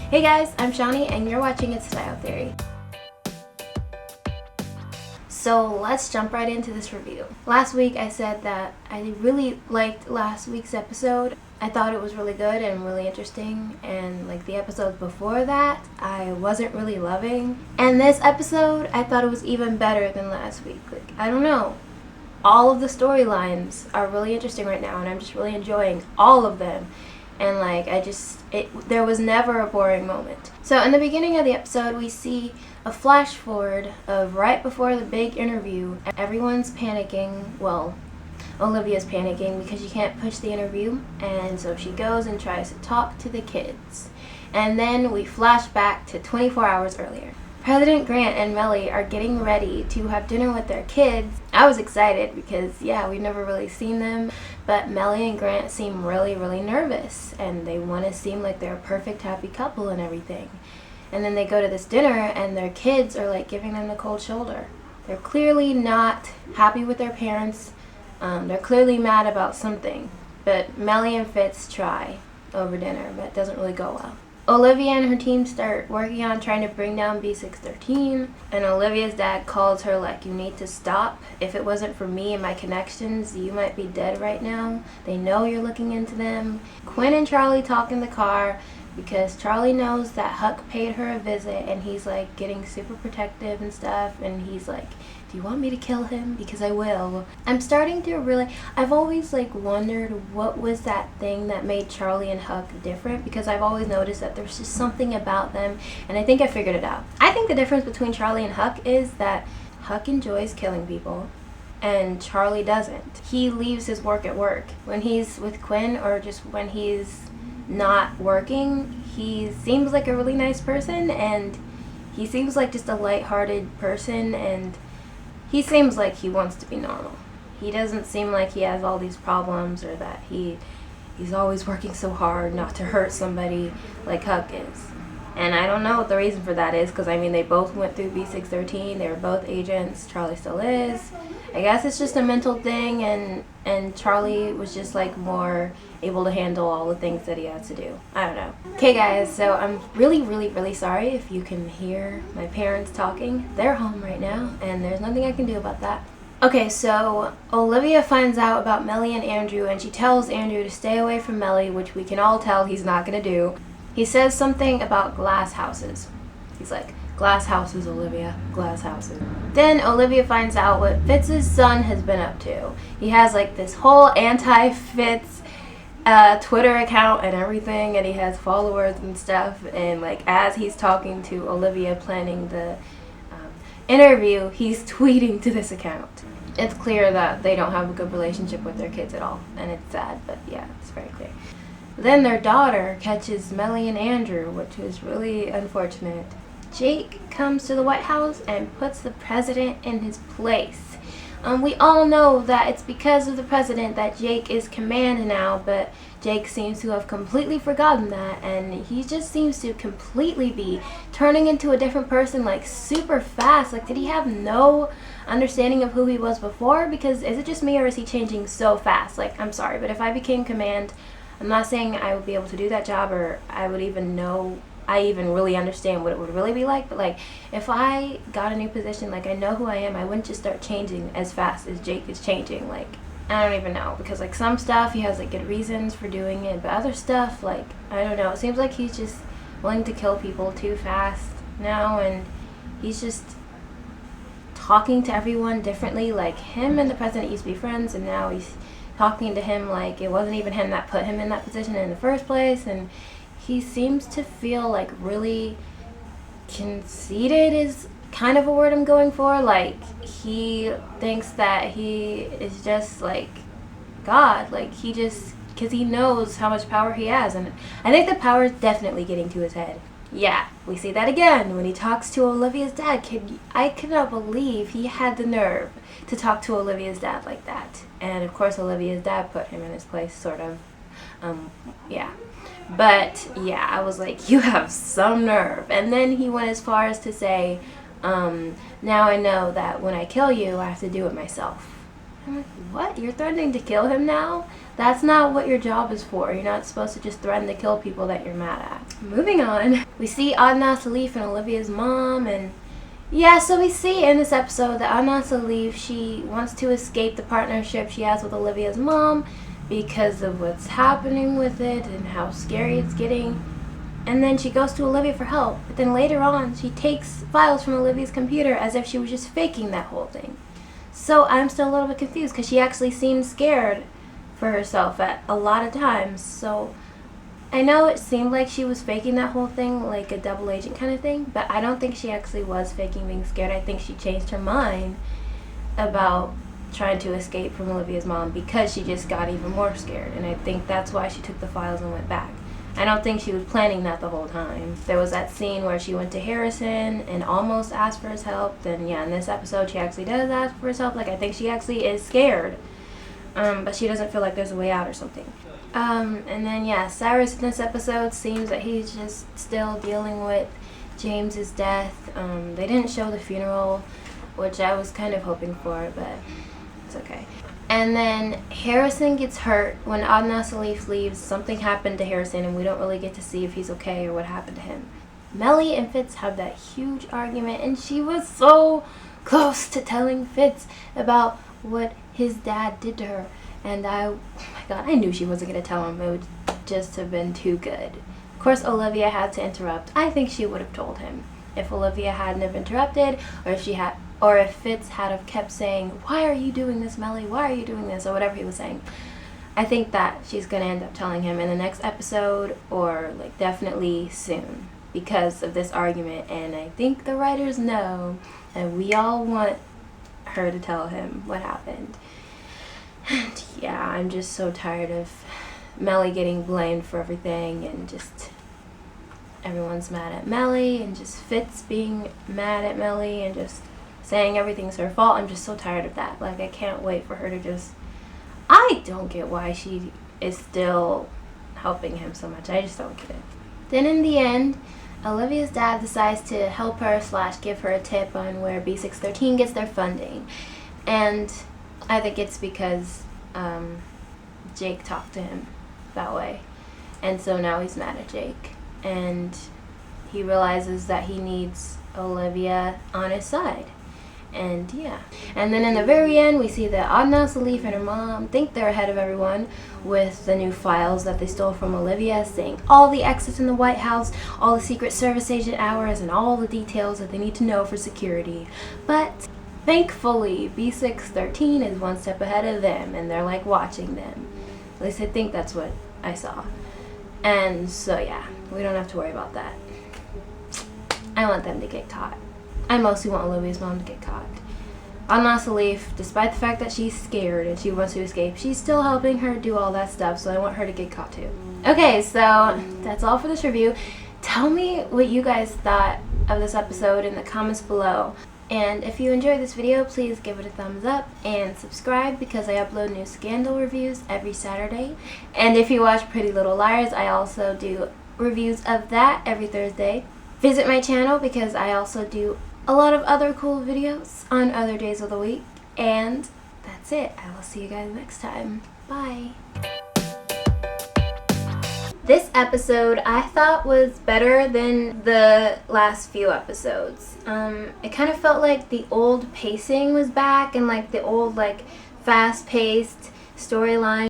Hey guys, I'm Shani and you're watching It's Style Theory. So let's jump right into this review. Last week I said that I really liked last week's episode. I thought it was really good and really interesting, and like the episodes before that I wasn't really loving. And this episode I thought it was even better than last week. Like, I don't know. All of the storylines are really interesting right now and I'm just really enjoying all of them. And like there was never a boring moment. So in the beginning of the episode we see a flash forward of right before the big interview. Everyone's panicking. Well, Olivia's panicking because she can't push the interview, and so she goes and tries to talk to the kids. And then we flash back to 24 hours earlier. President Grant and Mellie are getting ready to have dinner with their kids. I was excited because, yeah, we've never really seen them, but Mellie and Grant seem really, really nervous, and they want to seem like they're a perfect, happy couple and everything. And then they go to this dinner, and their kids are, like, giving them the cold shoulder. They're clearly not happy with their parents. They're clearly mad about something, but Mellie and Fitz try over dinner, but it doesn't really go well. Olivia and her team start working on trying to bring down B613, and Olivia's dad calls her like, you need to stop. If it wasn't for me and my connections, you might be dead right now. They know you're looking into them. Quinn and Charlie talk in the car because Charlie knows that Huck paid her a visit, and he's like getting super protective and stuff, and he's like, do you want me to kill him? Because I will. I'm starting to I've always like wondered what was that thing that made Charlie and Huck different, because I've always noticed that there's just something about them, and I think I figured it out. I think the difference between Charlie and Huck is that Huck enjoys killing people and Charlie doesn't. He leaves his work at work. When he's with Quinn, or just when he's not working, he seems like a really nice person, and he seems like just a lighthearted person, and he seems like he wants to be normal. He doesn't seem like he has all these problems, or that he's always working so hard not to hurt somebody like Huck is. And I don't know what the reason for that is, because I mean they both went through B613, they were both agents, Charlie still is. I guess it's just a mental thing, and Charlie was just like more able to handle all the things that he has to do. I don't know. Okay guys, so I'm really, really, really sorry if you can hear my parents talking. They're home right now, and there's nothing I can do about that. Okay, so Olivia finds out about Mellie and Andrew, and she tells Andrew to stay away from Mellie, which we can all tell he's not gonna do. He says something about glass houses. He's like, glass houses, Olivia, glass houses. Then Olivia finds out what Fitz's son has been up to. He has like this whole anti-Fitz Twitter account and everything, and he has followers and stuff, and like as he's talking to Olivia planning the interview, he's tweeting to this account. It's clear that they don't have a good relationship with their kids at all, and it's sad, but yeah, it's very clear. Then their daughter catches Mellie and Andrew, which is really unfortunate. Jake comes to the White House and puts the president in his place. We all know that it's because of the president that Jake is command now, but Jake seems to have completely forgotten that, and he just seems to completely be turning into a different person like super fast. Like, did he have no understanding of who he was before? Because is it just me, or is he changing so fast? Like, I'm sorry, but if I became command, I'm not saying I would be able to do that job, or I would even know, I even really understand what it would really be like, but like if I got a new position, like I know who I am, I wouldn't just start changing as fast as Jake is changing. Like, I don't even know, because like some stuff he has like good reasons for doing it, but other stuff, like, I don't know, it seems like he's just willing to kill people too fast now, and he's just talking to everyone differently. Like, him and the president used to be friends, and now he's talking to him like it wasn't even him that put him in that position in the first place, and he seems to feel like really conceited is kind of a word I'm going for. Like, he thinks that he is just like God, like he just, because he knows how much power he has, and I think the power is definitely getting to his head. Yeah, we see that again when he talks to Olivia's dad. I cannot believe he had the nerve to talk to Olivia's dad like that. And of course Olivia's dad put him in his place, sort of. Yeah. But yeah, I was like, you have some nerve. And then he went as far as to say, now I know that when I kill you, I have to do it myself. I'm like, what? You're threatening to kill him now? That's not what your job is for. You're not supposed to just threaten to kill people that you're mad at. Moving on, we see Adnan Salif and Olivia's mom, and yeah, so we see in this episode that Adnan Salif, she wants to escape the partnership she has with Olivia's mom because of what's happening with it and how scary it's getting. And then she goes to Olivia for help, but then later on she takes files from Olivia's computer as if she was just faking that whole thing. So I'm still a little bit confused because she actually seemed scared for herself at a lot of times. So I know it seemed like she was faking that whole thing, like a double agent kind of thing, but I don't think she actually was faking being scared. I think she changed her mind about trying to escape from Olivia's mom because she just got even more scared, and I think that's why she took the files and went back. I don't think she was planning that the whole time. There was that scene where she went to Harrison and almost asked for his help. Then yeah, in this episode she actually does ask for his help. Like, I think she actually is scared, but she doesn't feel like there's a way out or something. And then yeah, Cyrus in this episode seems that he's just still dealing with James's death. They didn't show the funeral, which I was kind of hoping for, but it's okay. And then Harrison gets hurt when Adnan Salif leaves. Something happened to Harrison and we don't really get to see if he's okay or what happened to him. Melly and Fitz have that huge argument, and she was so close to telling Fitz about what his dad did to her. And oh my god, I knew she wasn't going to tell him. It would just have been too good. Of course, Olivia had to interrupt. I think she would have told him if Olivia hadn't have interrupted, or if Fitz had have kept saying, "Why are you doing this, Melly? Why are you doing this?" or whatever he was saying. I think that she's going to end up telling him in the next episode, or like definitely soon, because of this argument. And I think the writers know, and we all want her to tell him what happened. And yeah, I'm just so tired of Melly getting blamed for everything, and just everyone's mad at Melly, and just Fitz being mad at Melly and just saying everything's her fault. I'm just so tired of that. Like, I can't wait for her to just... I don't get why she is still helping him so much. I just don't get it. Then in the end, Olivia's dad decides to help her / give her a tip on where B613 gets their funding. And I think it's because Jake talked to him that way. And so now he's mad at Jake. And he realizes that he needs Olivia on his side. And yeah. And then in the very end, we see that Adnan Salif and her mom think they're ahead of everyone with the new files that they stole from Olivia, saying all the exits in the White House, all the Secret Service agent hours, and all the details that they need to know for security. But thankfully, B613 is one step ahead of them, and they're like watching them. At least I think that's what I saw. And so yeah, we don't have to worry about that. I want them to get caught. I mostly want Olivia's mom to get caught. Adnan Salif, despite the fact that she's scared and she wants to escape, she's still helping her do all that stuff, so I want her to get caught too. Okay, so that's all for this review. Tell me what you guys thought of this episode in the comments below. And if you enjoyed this video, please give it a thumbs up and subscribe, because I upload new Scandal reviews every Saturday. And if you watch Pretty Little Liars, I also do reviews of that every Thursday. Visit my channel because I also do a lot of other cool videos on other days of the week. And that's it. I will see you guys next time. Bye. This episode I thought was better than the last few episodes. It kind of felt like the old pacing was back, and like the old like fast-paced storyline